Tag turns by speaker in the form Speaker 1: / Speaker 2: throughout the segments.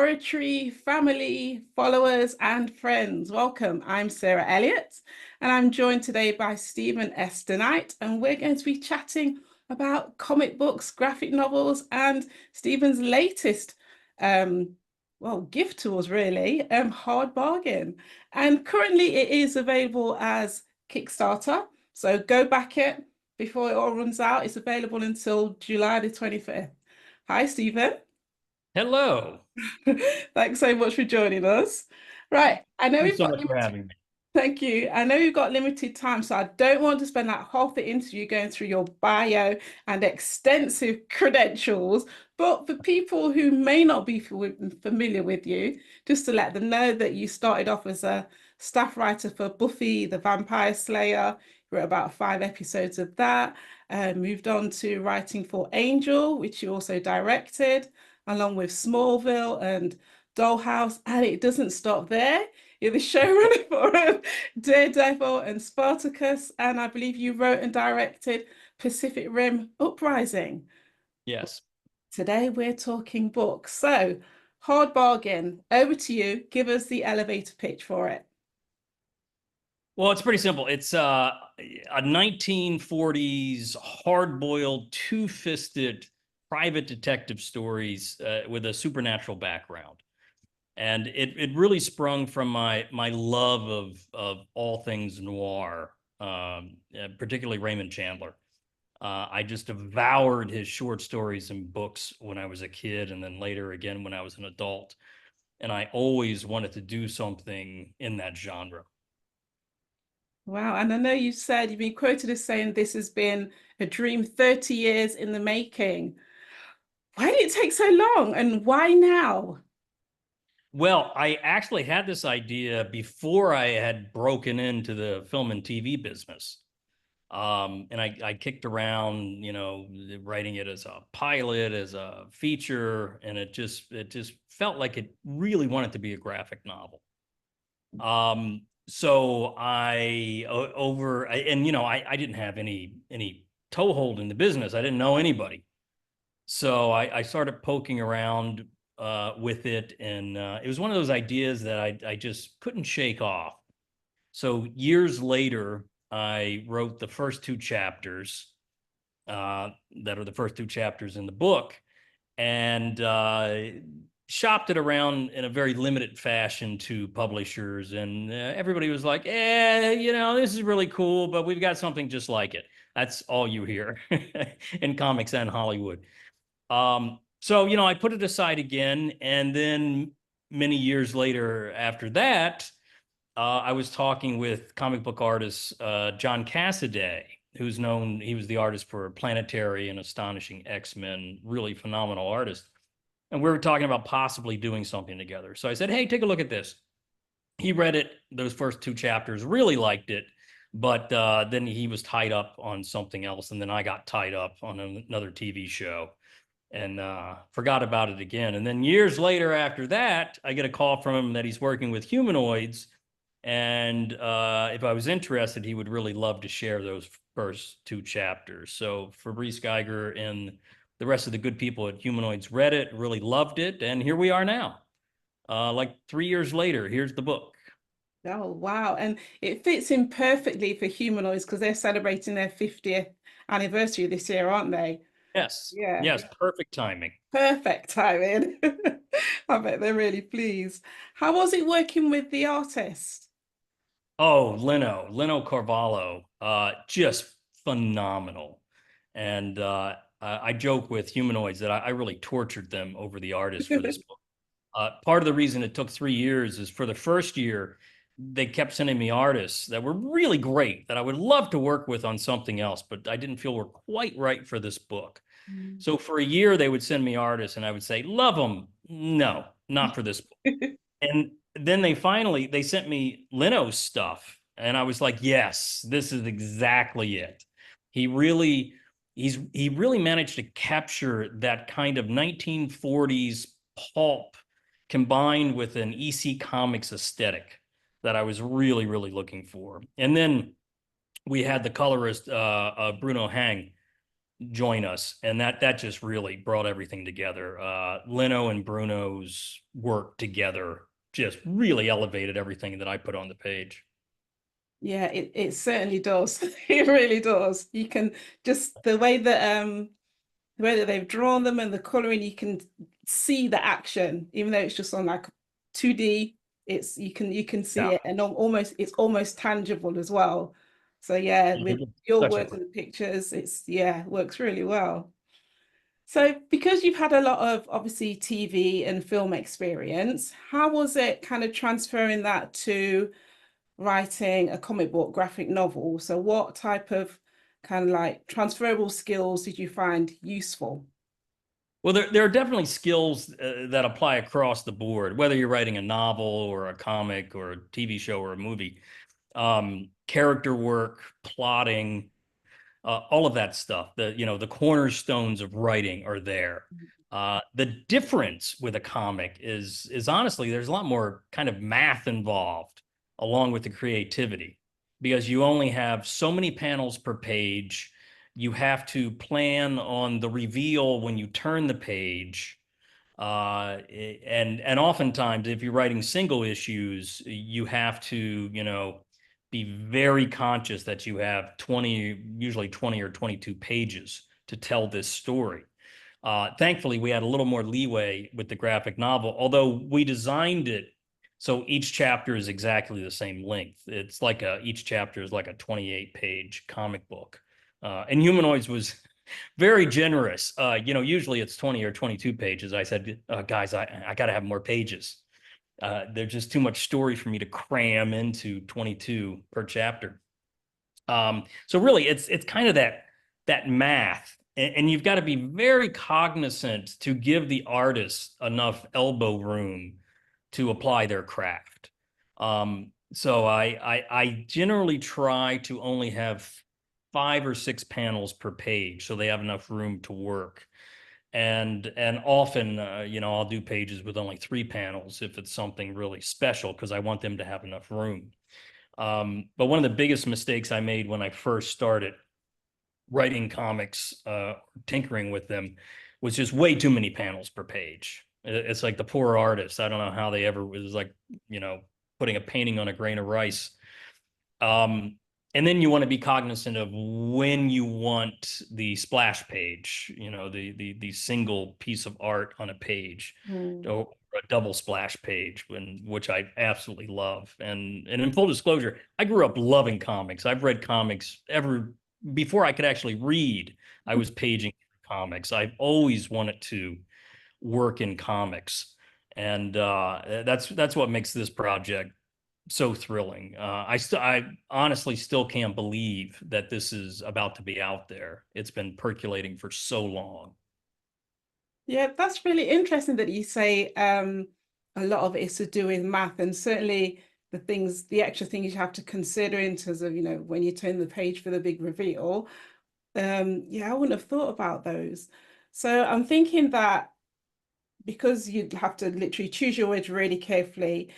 Speaker 1: Oratory family, followers, and friends. Welcome. I'm Sarah Elliott, and I'm joined today by Steven S DeKnight, and we're going to be chatting about comic books, graphic novels, and Steven's latest, um, gift to us really, Hard Bargain. And currently it is available as Kickstarter, so go back it before it all runs out. It's available until July the 25th. Hi, Steven.
Speaker 2: Hello.
Speaker 1: Thanks so much for joining us. Right, I know
Speaker 2: Thanks
Speaker 1: we've
Speaker 2: so
Speaker 1: got
Speaker 2: much for
Speaker 1: limited,
Speaker 2: having me.
Speaker 1: thank you. I know you've got limited time, so I don't want to spend like half the interview going through your bio and extensive credentials. But for people who may not be familiar with you, just to let them know that you started off as a staff writer for Buffy the Vampire Slayer, you wrote about 5 episodes of that, moved on to writing for Angel, which you also directed, along with Smallville and Dollhouse, and it doesn't stop there. You're the showrunner for Daredevil and Spartacus, and I believe you wrote and directed Pacific Rim Uprising.
Speaker 2: Yes.
Speaker 1: Today we're talking books. So, Hard Bargain, over to you. Give us the elevator pitch for it.
Speaker 2: Well, it's pretty simple. It's a 1940s hard-boiled, two-fisted private detective stories with a supernatural background. And it really sprung from my love of all things noir, particularly Raymond Chandler. I just devoured his short stories and books when I was a kid, and then later again when I was an adult. And I always wanted to do something in that genre.
Speaker 1: Wow. And I know you said you've been quoted as saying this has been a dream 30 years in the making. Why did it take so long and why now?
Speaker 2: Well, I actually had this idea before I had broken into the film and TV business. And I kicked around, writing it as a pilot, as a feature, and it just felt like it really wanted to be a graphic novel. So I didn't have any toehold in the business. I didn't know anybody. So I started poking around with it, and it was one of those ideas that I just couldn't shake off. So years later, I wrote the first two chapters that are the first two chapters in the book, and shopped it around in a very limited fashion to publishers. And everybody was like, this is really cool, but we've got something just like it. That's all you hear in comics and Hollywood. So I put it aside again. And then many years later after that, I was talking with comic book artist John Cassaday, he was the artist for Planetary and Astonishing X-Men, really phenomenal artist. And we were talking about possibly doing something together. So I said, hey, take a look at this. He read it, those first two chapters, really liked it. But then he was tied up on something else. And then I got tied up on another TV show and forgot about it again. And then years later after that, I get a call from him that he's working with humanoids. And if I was interested, he would really love to share those first two chapters. So Fabrice Geiger and the rest of the good people at Humanoids read it, really loved it, and here we are now. Like 3 years later, here's the book.
Speaker 1: Oh, wow. And it fits in perfectly for humanoids because they're celebrating their 50th anniversary this year, aren't they?
Speaker 2: Yes,
Speaker 1: Yeah,
Speaker 2: yes, perfect timing.
Speaker 1: perfect timing. I bet they're really pleased. How was it working with the artist?
Speaker 2: Oh, Leno Carvalho, just phenomenal. And I joke with Humanoids that I really tortured them over the artist for this book. Part of the reason it took 3 years is for the first year, they kept sending me artists that were really great that I would love to work with on something else, but I didn't feel were quite right for this book.
Speaker 1: Mm.
Speaker 2: So for a year, they would send me artists and I would say, love them. No, not for this book. And then they sent me Leno's stuff. And I was like, yes, this is exactly it. He really, he really managed to capture that kind of 1940s pulp combined with an EC Comics aesthetic that I was really, really looking for. And then we had the colorist Bruno Hang, join us, and that just really brought everything together. Leno and Bruno's work together just really elevated everything that I put on the page.
Speaker 1: Yeah, it certainly does. It really does. You can just the way that they've drawn them and the coloring, you can see the action, even though it's just on like 2D. It's you can see
Speaker 2: Yeah.
Speaker 1: it, and almost it's almost tangible as well. So yeah, with your
Speaker 2: Such a
Speaker 1: words and the pictures, it's yeah, works really well. So because you've had a lot of obviously TV and film experience, how was it kind of transferring that to writing a comic book graphic novel? So what type of kind of like transferable skills did you find useful?
Speaker 2: Well, there are definitely skills that apply across the board, whether you're writing a novel or a comic or a TV show or a movie. Character work, plotting, all of that stuff. The cornerstones of writing are there. The difference with a comic is honestly there's a lot more kind of math involved along with the creativity because you only have so many panels per page. You have to plan on the reveal when you turn the page. And oftentimes if you're writing single issues, you have to, be very conscious that you have usually 20 or 22 pages to tell this story. Thankfully, we had a little more leeway with the graphic novel, although we designed it so each chapter is exactly the same length. It's like each chapter is like a 28-page comic book. And Humanoids was very generous. Usually it's 20 or 22 pages. I said, guys, I got to have more pages. There's just too much story for me to cram into 22 per chapter. So really, it's kind of that math, and you've got to be very cognizant to give the artist enough elbow room to apply their craft. So I generally try to only have 5 or 6 panels per page, so they have enough room to work. And often, I'll do pages with only 3 panels if it's something really special because I want them to have enough room. But one of the biggest mistakes I made when I first started writing comics, tinkering with them, was just way too many panels per page. It's like the poor artist. I don't know how they ever was like, putting a painting on a grain of rice. And then you want to be cognizant of when you want the splash page, the single piece of art on a page, or a double splash page, which I absolutely love. And in full disclosure, I grew up loving comics. I've read comics ever before I could actually read. I was paging comics. I've always wanted to work in comics, and that's what makes this project so thrilling. I honestly still can't believe that this is about to be out there. It's been percolating for so long.
Speaker 1: Yeah, that's really interesting that you say a lot of it is to do with math, and certainly the extra things you have to consider in terms of, when you turn the page for the big reveal. Yeah, I wouldn't have thought about those. So I'm thinking that because you'd have to literally choose your words really carefully,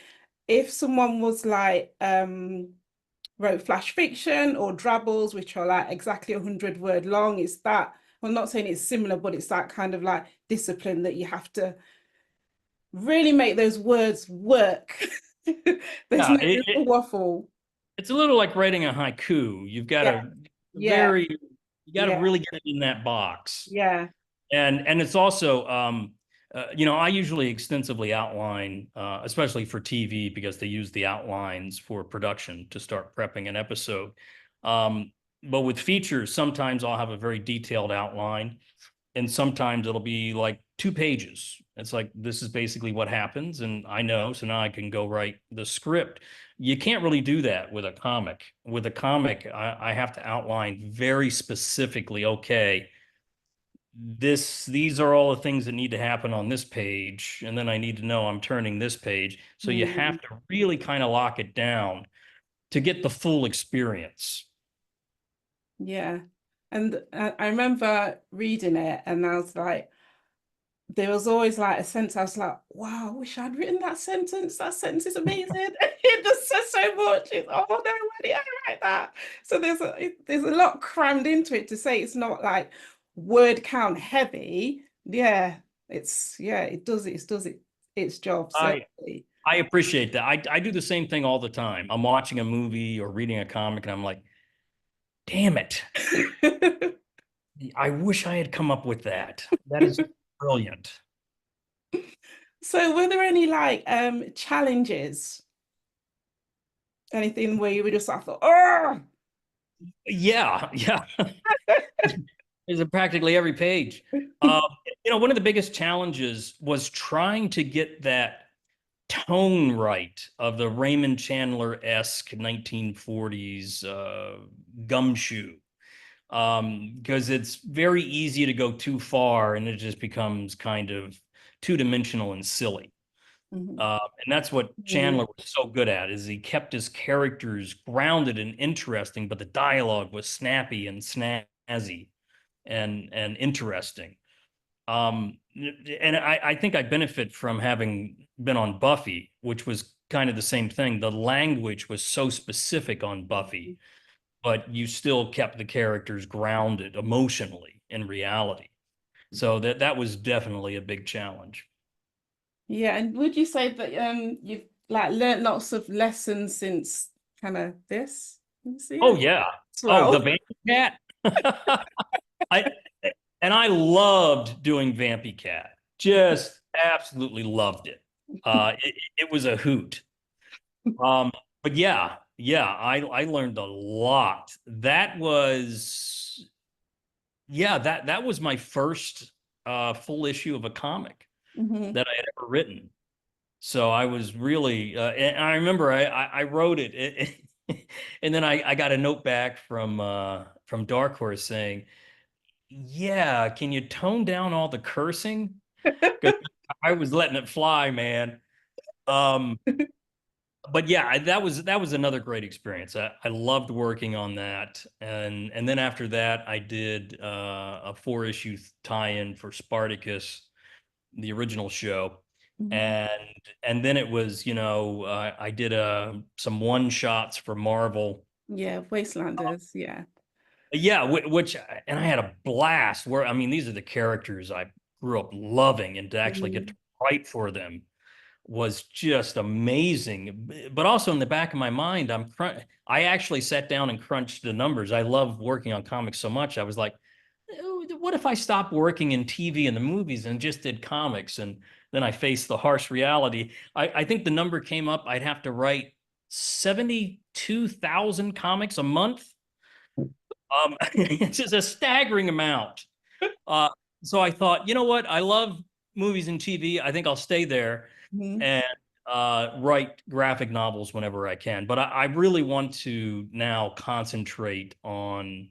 Speaker 1: if someone was like wrote flash fiction or drabbles, which are like exactly 100-word long, it's that, I'm not saying it's similar, but it's that kind of like discipline that you have to really make those words work. There's
Speaker 2: Yeah,
Speaker 1: no room for waffle.
Speaker 2: it's a little like writing a haiku. You've got
Speaker 1: Yeah,
Speaker 2: to
Speaker 1: yeah,
Speaker 2: you got to
Speaker 1: yeah,
Speaker 2: really get it in that box.
Speaker 1: yeah.
Speaker 2: And it's also, I usually extensively outline, especially for TV, because they use the outlines for production to start prepping an episode. But with features, sometimes I'll have a very detailed outline, and sometimes it'll be like 2 pages. It's like, this is basically what happens, and I know, so now I can go write the script. You can't really do that with a comic. With a comic, I have to outline very specifically, okay, these are all the things that need to happen on this page, and then I need to know I'm turning this page. So you
Speaker 1: Mm,
Speaker 2: have to really kind of lock it down to get the full experience.
Speaker 1: yeah. And I remember reading it and I was like, there was always like a sense, I was like, wow, I wish I'd written that sentence. That sentence is amazing. It just says so much. It's, oh no, why did I write that? So there's a lot crammed into it to say it's not like word count heavy, yeah, it does its job,
Speaker 2: I
Speaker 1: certainly.
Speaker 2: I appreciate that. I do the same thing all the time. I'm watching a movie or reading a comic and I'm like, damn it. I wish I had come up with that. That is brilliant.
Speaker 1: So were there any like challenges? Anything where you were just like, oh,
Speaker 2: Yeah, yeah. There's a practically every page. Um, one of the biggest challenges was trying to get that tone right of the Raymond Chandler-esque 1940s gumshoe. Because it's very easy to go too far and it just becomes kind of two-dimensional and silly.
Speaker 1: Mhm.
Speaker 2: And that's what
Speaker 1: Mm.
Speaker 2: Chandler was so good at, is he kept his characters grounded and interesting, but the dialogue was snappy and snazzy and interesting. And I think I benefit from having been on Buffy, which was kind of the same thing. The language was so specific on Buffy, but you still kept the characters grounded emotionally in reality. So that was definitely a big challenge.
Speaker 1: Yeah, and would you say that you've like learned lots of lessons since kind of this? Can you see
Speaker 2: Oh
Speaker 1: it
Speaker 2: yeah.
Speaker 1: as
Speaker 2: Oh, the
Speaker 1: well?
Speaker 2: Vampy Cat. I and I loved doing Vampy Cat. Just absolutely loved it. It was a hoot. Um, but yeah, yeah, I learned a lot. That was that was my first full issue of a comic
Speaker 1: Hmm.
Speaker 2: that I had ever written. So I was really and I remember I wrote it, and then I got a note back from Dark Horse saying, "Yeah, can you tone down all the cursing?" Because I was letting it fly, man. Um, but yeah, that was another great experience. I loved working on that, and then after that, I did a 4 issue tie-in for Spartacus, the original show,
Speaker 1: Hmm.
Speaker 2: and and then it was I did some one shots for Marvel.
Speaker 1: Yeah, Wastelanders. Yeah.
Speaker 2: Yeah, which and I had a blast. Where I mean, these are the characters I grew up loving, and to actually get to
Speaker 1: Mm.
Speaker 2: write for them was just amazing. But also in the back of my mind, I actually sat down and crunched the numbers. I love working on comics so much. I was like, what if I stopped working in TV and the movies and just did comics? And then I faced the harsh reality. I think the number came up. I'd have to write 72,000 comics a month. It's just a staggering amount. Uh, so I thought, you know what? I love movies and TV. I think I'll stay there
Speaker 1: Mhm.
Speaker 2: and write graphic novels whenever I can. But I really want to now concentrate on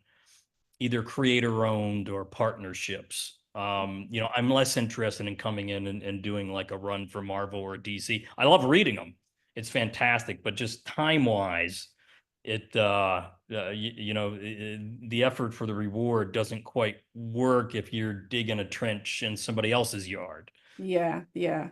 Speaker 2: either creator owned or partnerships. I'm less interested in coming in and doing like a run for Marvel or DC. I love reading them. It's fantastic, but just time wise, the effort for the reward doesn't quite work if you're digging a trench in somebody else's yard.
Speaker 1: Yeah, yeah.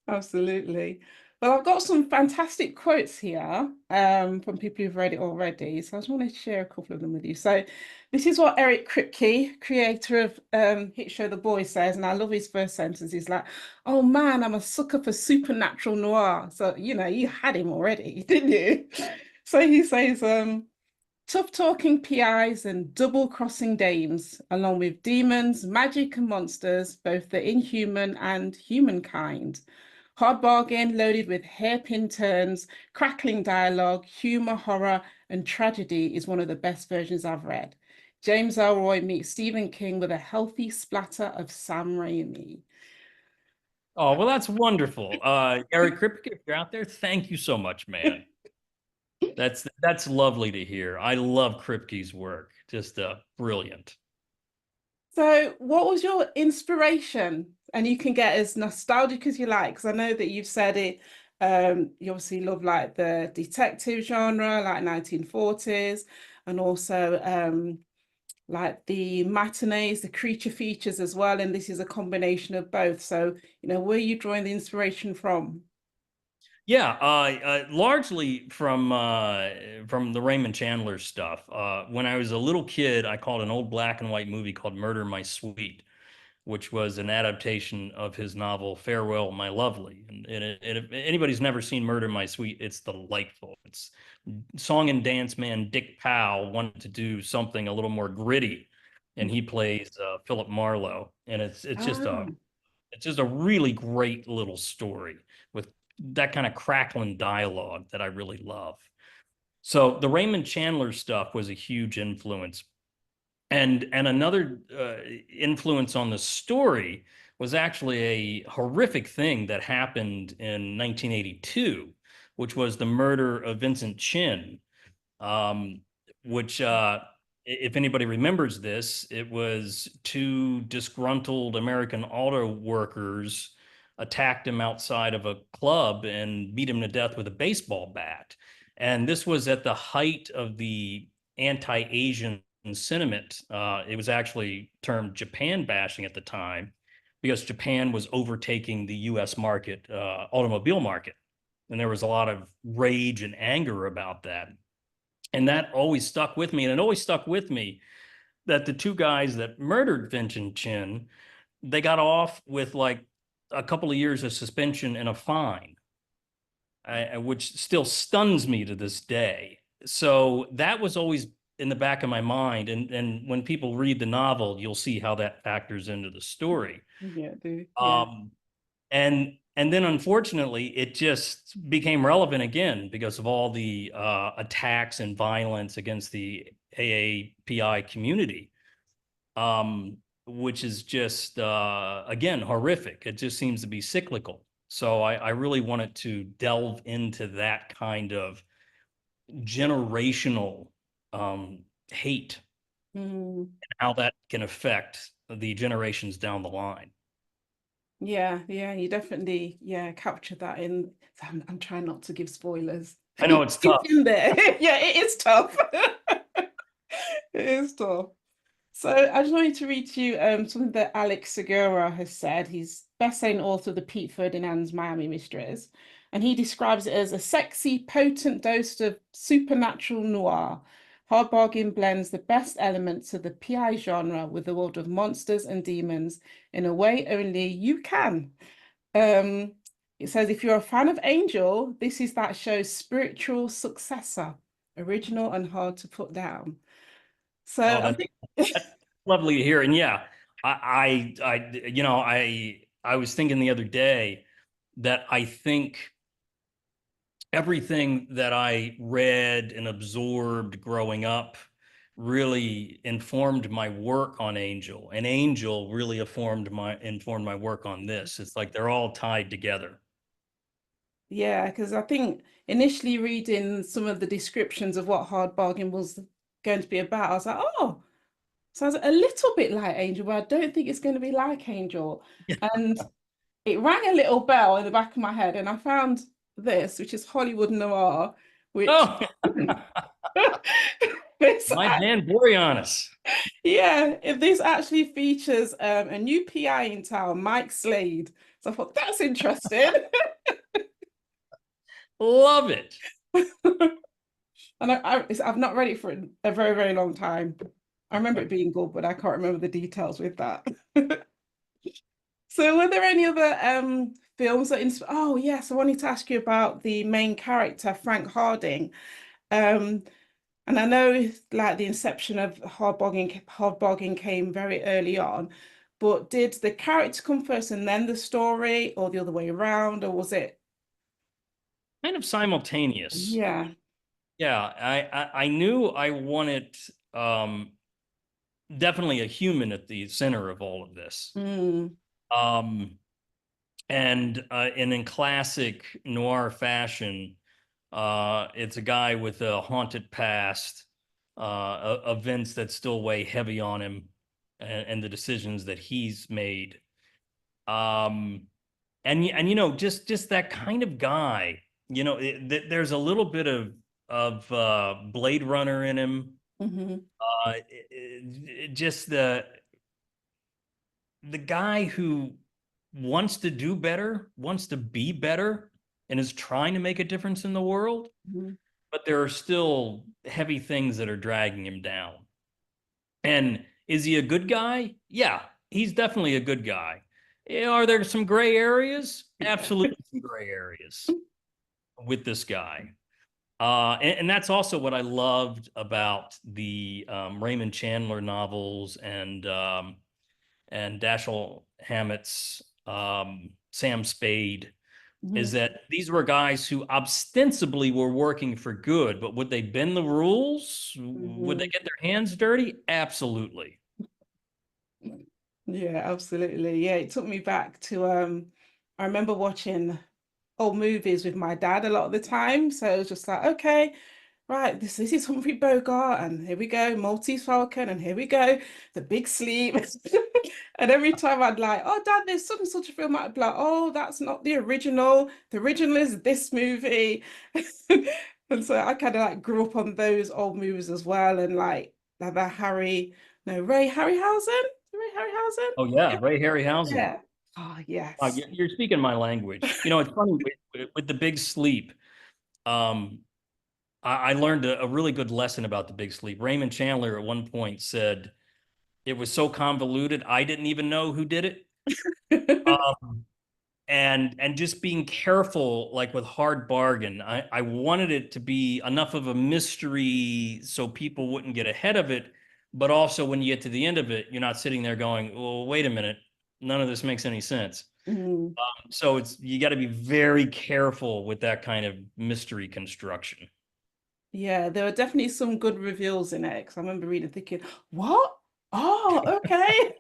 Speaker 1: Absolutely. Well, I've got some fantastic quotes here from people who've read it already. So I just want to share a couple of them with you. So this is what Eric Kripke, creator of hit show The Boys, says, and I love his first sentence. He's like, "Oh man, I'm a sucker for supernatural noir." So, you had him already, didn't you? So he says, tough talking PIs and double crossing dames, along with demons, magic, and monsters, both the inhuman and humankind. Hard bargain loaded with hairpin turns, crackling dialogue, humor, horror, and tragedy is one of the best versions I've read. James Ellroy meets Stephen King with a healthy splatter of Sam Raimi.
Speaker 2: Oh, well, that's wonderful. Eric Kripke, if you're out there, thank you so much, man. That's lovely to hear. I love Kripke's work. Just brilliant.
Speaker 1: So, what was your inspiration? And you can get as nostalgic as you like, because I know that you've said it. You obviously love like the detective genre, like 1940s, and also like the matinees, the creature features as well. And this is a combination of both. So, where are you drawing the inspiration from?
Speaker 2: Yeah, largely from the Raymond Chandler stuff. When I was a little kid, I called an old black and white movie called Murder My Sweet, which was an adaptation of his novel Farewell, My Lovely. And if anybody's never seen Murder My Sweet, it's delightful. It's song and dance man Dick Powell wanted to do something a little more gritty, and he plays Philip Marlowe, and
Speaker 1: Ah,
Speaker 2: it's just a really great little story with that kind of crackling dialogue that I really love. So the Raymond Chandler stuff was a huge influence. And another influence on the story was actually a horrific thing that happened in 1982, which was the murder of Vincent Chin, um, which, if anybody remembers this, it was two disgruntled American auto workers attacked him outside of a club and beat him to death with a baseball bat. And this was at the height of the anti-Asian sentiment. It was actually termed Japan bashing at the time because Japan was overtaking the US market, automobile market. And there was a lot of rage and anger about that. And that always stuck with me. And it always stuck with me that the two guys that murdered Vincent Chin, they got off with like a couple of years of suspension and a fine, which still stuns me to this day. So that was always in the back of my mind. And when people read the novel, you'll see how that factors into the story.
Speaker 1: yeah, do yeah.
Speaker 2: Um, and then unfortunately, it just became relevant again because of all the attacks and violence against the AAPI community, which is just again horrific. It just seems to be cyclical. So I really wanted to delve into that kind of generational hate
Speaker 1: Mm,
Speaker 2: and how that can affect the generations down the line.
Speaker 1: yeah, yeah, you definitely, yeah, captured that in. So I'm trying not to give spoilers.
Speaker 2: I know it's
Speaker 1: It's
Speaker 2: tough.
Speaker 1: in there. Yeah, it is tough. It is tough. So I just wanted to read to you something that Alex Segura has said. He's best-selling author of the Pete Ferdinand's Miami Mysteries, and he describes it as a sexy, potent dose of supernatural noir. Hard Bargain blends the best elements of the PI genre with the world of monsters and demons in a way only you can. Um, it says if you're a fan of Angel, this is that show's spiritual successor, original and hard to put down. So
Speaker 2: Oh,
Speaker 1: I think
Speaker 2: that's lovely to hear. And yeah, I was thinking the other day that I think everything that I read and absorbed growing up really informed my work on Angel, and Angel really informed my work on this. It's like they're all tied together.
Speaker 1: yeah, because I think initially reading some of the descriptions of what Hard Bargain was going to be about, I was like, oh, sounds a little bit like Angel, but I don't think it's going to be like Angel. And it rang a little bell in the back of my head, and I found this, which is Hollywood Noir, which
Speaker 2: Oh,
Speaker 1: this,
Speaker 2: my man Boreanaz.
Speaker 1: yeah, this actually features a new PI in town, Mike Slade. So I thought that's interesting.
Speaker 2: Love it.
Speaker 1: And I've not read it for a very, very long time. I remember it being good, but I can't remember the details with that. So, were there any other films that oh yes, I wanted to ask you about the main character, Frank Harding. Um, and I know like the inception of Hard Bargain came very early on, but did the character come first and then the story, or the other way around, or was it?
Speaker 2: Kind of simultaneous.
Speaker 1: Yeah.
Speaker 2: Yeah, I knew I wanted um, definitely a human at the center of all of this.
Speaker 1: Mm,
Speaker 2: Um, and in classic noir fashion, it's a guy with a haunted past, events that still weigh heavy on him, and the decisions that he's made. Um, and just that kind of guy. There's a little bit of Blade Runner in him.
Speaker 1: hmm
Speaker 2: Just the guy who wants to do better, wants to be better, and is trying to make a difference in the world,
Speaker 1: Mhm.
Speaker 2: but there are still heavy things that are dragging him down. And is he a good guy? Yeah, he's definitely a good guy. Are there some gray areas? Absolutely some gray areas with this guy. And that's also what I loved about the Raymond Chandler novels and Dashiell Hammett's Sam Spade, is
Speaker 1: Mhm.
Speaker 2: that these were guys who ostensibly were working for good, but would they bend the rules? Would they
Speaker 1: Mhm.
Speaker 2: get their hands dirty? Absolutely.
Speaker 1: Yeah, absolutely. Yeah, it took me back to I remember watching old movies with my dad a lot of the time. So it was just like, okay, right, this is Humphrey Bogart, and here we go, Maltese Falcon, and here we go, The Big Sleep. And every time I'd like, oh, Dad, there's such and such a film. I'd be like, oh, that's not the original. The original is this movie. And so I kind of like grew up on those old movies as well, and like the Harry, no, Ray Harryhausen, Ray Harryhausen.
Speaker 2: Oh yeah, Ray Harryhausen.
Speaker 1: Yeah. Oh, yes.
Speaker 2: You're speaking my language. It's funny with the Big Sleep. Um, I learned a really good lesson about the Big Sleep. Raymond Chandler at one point said it was so convoluted, I didn't even know who did it. Um, and just being careful, like with Hard Bargain, I wanted it to be enough of a mystery so people wouldn't get ahead of it, but also when you get to the end of it, you're not sitting there going, well, wait a minute, none of this makes any sense.
Speaker 1: Mm.
Speaker 2: So you got to be very careful with that kind of mystery construction.
Speaker 1: Yeah, there were definitely some good reveals in it because I remember reading thinking, what? Oh, okay.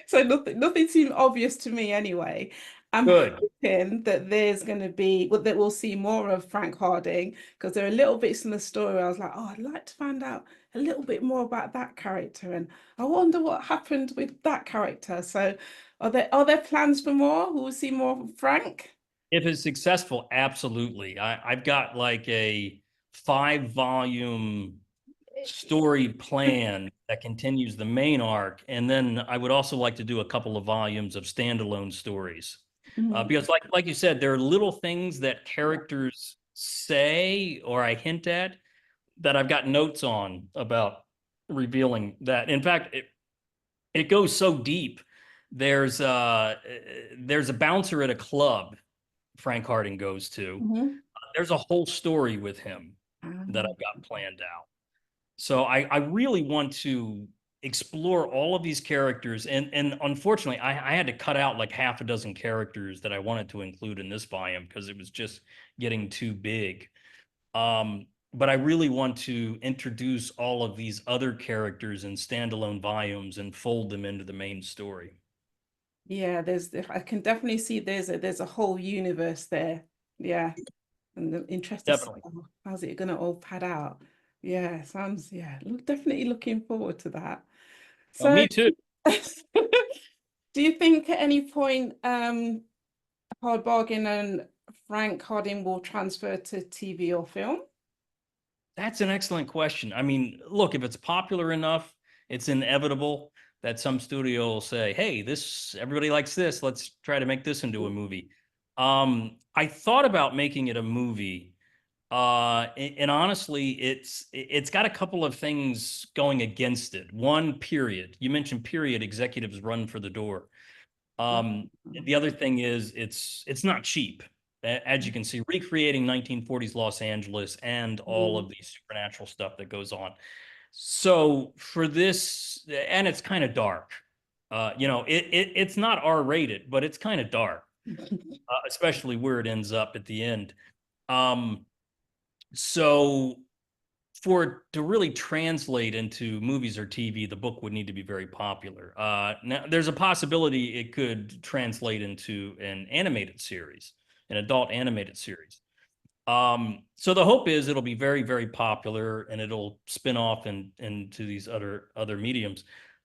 Speaker 1: So nothing seemed obvious to me anyway. I'm
Speaker 2: Good.
Speaker 1: hoping that there's going to be, well, that we'll see more of Frank Harding because there are little bits in the story where I was like, oh, I'd like to find out a little bit more about that character, and I wonder what happened with that character. So are there plans for more? Will we see more of Frank?
Speaker 2: If it's successful, absolutely. I've got like a 5 volume story plan that continues the main arc. And then I would also like to do a couple of volumes of standalone stories.
Speaker 1: Mhm.
Speaker 2: Because like you said, there are little things that characters say or I hint at that I've got notes on about revealing that. In fact, it goes so deep. There's uh there's a bouncer at a club Frank Harding goes to.
Speaker 1: Mhm.
Speaker 2: There's a whole story with him that
Speaker 1: Um,
Speaker 2: I've got planned out. So I really want to explore all of these characters. And unfortunately, I had to cut out like half a dozen characters that I wanted to include in this volume because it was just getting too big. But I really want to introduce all of these other characters in standalone volumes and fold them into the main story.
Speaker 1: Yeah, I can definitely see there's a whole universe there. Yeah, and I'm interested to see
Speaker 2: Definitely.
Speaker 1: how's it gonna all pad out. Yeah, sounds yeah, definitely looking forward to that.
Speaker 2: Oh,
Speaker 1: So,
Speaker 2: me too.
Speaker 1: do you think at any point Hard Bargain and Frank Harding will transfer to TV or film?
Speaker 2: That's an excellent question. I mean, look, if it's popular enough, it's inevitable that some studio will say, "Hey, this everybody likes this. Let's try to make this into a movie." I thought about making it a movie, and honestly, it's got a couple of things going against it. One, period. You mentioned period. Executives run for the door. Um, the other thing is it's not cheap. As you can see, recreating 1940s Los Angeles and all of
Speaker 1: Mhm.
Speaker 2: the supernatural stuff that goes on. So for this, and it's kind of dark. It's not R-rated, but it's kind of dark, especially where it ends up at the end. Um, so for it to really translate into movies or TV, the book would need to be very popular. Now, there's a possibility it could translate into an animated series, an adult animated series. So the hope is it'll be very, very popular and it'll spin off into these other mediums.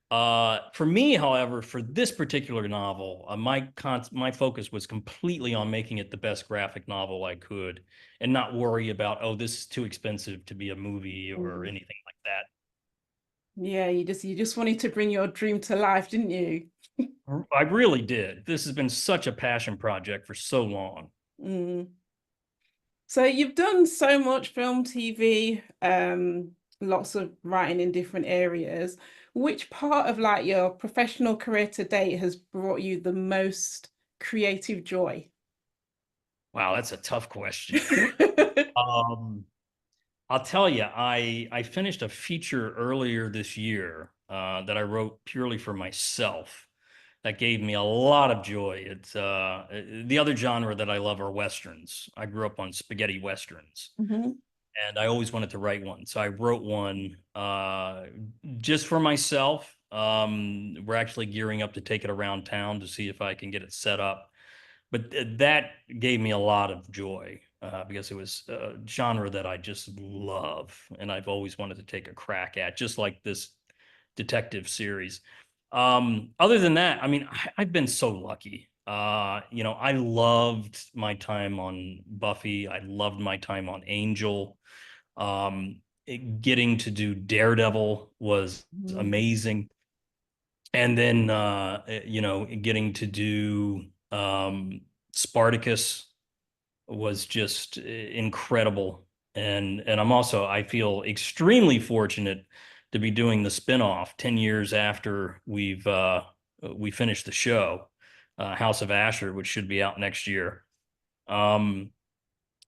Speaker 2: For me, however, for this particular novel, my focus was completely on making it the best graphic novel I could, and not worry about, oh, this is too expensive to be a movie or
Speaker 1: Mhm.
Speaker 2: anything like that.
Speaker 1: Yeah, you just wanted to bring your dream to life, didn't you?
Speaker 2: I really did. This has been such a passion project for so long.
Speaker 1: Mm. So you've done so much film, TV, lots of writing in different areas. Which part of like your professional career to date has brought you the most creative joy?
Speaker 2: Wow, that's a tough question. Um, I'll tell you, I finished a feature earlier this year that I wrote purely for myself. That gave me a lot of joy. It's the other genre that I love are westerns. I grew up on spaghetti westerns,
Speaker 1: Mhm.
Speaker 2: and I always wanted to write one. So I wrote one just for myself. We're actually gearing up to take it around town to see if I can get it set up. But that gave me a lot of joy because it was a genre that I just love, and I've always wanted to take a crack at, just like this detective series. Other than that, I mean, I've been so lucky. I loved my time on Buffy. I loved my time on Angel. Getting to do Daredevil was
Speaker 1: Mhm.
Speaker 2: amazing. And then, getting to do Spartacus was just incredible. And I feel extremely fortunate to be doing the spinoff 10 years after we finished the show, House of Asher, which should be out next year. Um,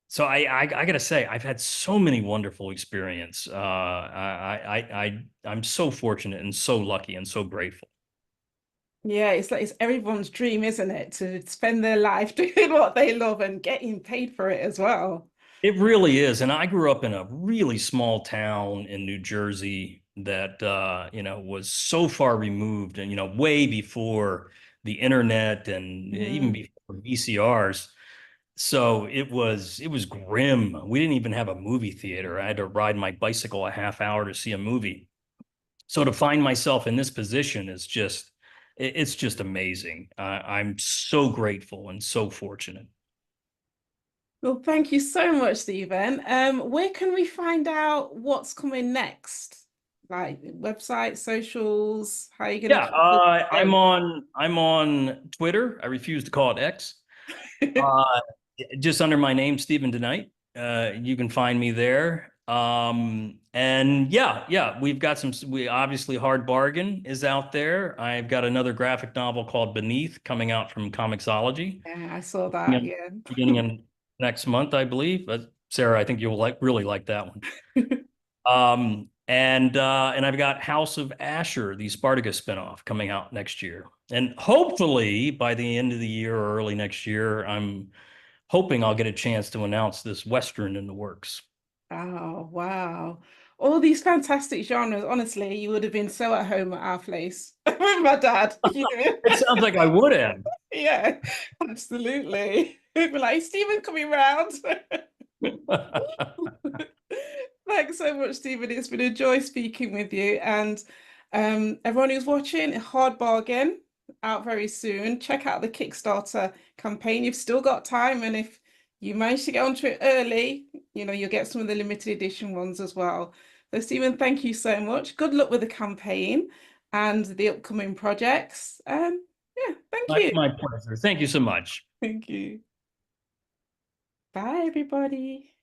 Speaker 2: so I gotta say, I've had so many wonderful experience. I'm so fortunate and so lucky and so grateful.
Speaker 1: Yeah, it's like it's everyone's dream, isn't it? To spend their life doing what they love and getting paid for it as well.
Speaker 2: It really is. And I grew up in a really small town in New Jersey that was so far removed and way before the internet and even
Speaker 1: Mhm.
Speaker 2: before VCRs. So it was grim. We didn't even have a movie theater. I had to ride my bicycle a half hour to see a movie. So to find myself in this position is it's just amazing. I'm so grateful and so fortunate.
Speaker 1: Well, thank you so much, Stephen. Where can we find out what's coming next? Like website, socials, how are you going
Speaker 2: Yeah,
Speaker 1: to keep the show?
Speaker 2: I'm on Twitter. I refuse to call it X. Uh, just under my name, Steven DeKnight. You can find me there. And yeah, we've got we obviously Hard Bargain is out there. I've got another graphic novel called Beneath coming out from Comixology
Speaker 1: Yeah, I saw that.
Speaker 2: beginning
Speaker 1: Yeah.
Speaker 2: beginning in next month, I believe. Sarah, I think you'll really like that one. And I've got House of Asher, the Spartacus spinoff, coming out next year. And hopefully by the end of the year or early next year, I'm hoping I'll get a chance to announce this Western in the works.
Speaker 1: Oh, wow. All these fantastic genres. Honestly, you would have been so at home at our place with my dad.
Speaker 2: It sounds like I would have.
Speaker 1: Yeah, absolutely. We'd be like, Stephen coming round. Thanks so much, Stephen. It's been a joy speaking with you. And everyone who's watching, Hard Bargain out very soon. Check out the Kickstarter campaign. You've still got time. And if you manage to get onto it early, you'll get some of the limited edition ones as well. So, Stephen, thank you so much. Good luck with the campaign and the upcoming projects. Yeah, thank
Speaker 2: My,
Speaker 1: you.
Speaker 2: my pleasure. Thank you so much.
Speaker 1: Thank you. Bye, everybody.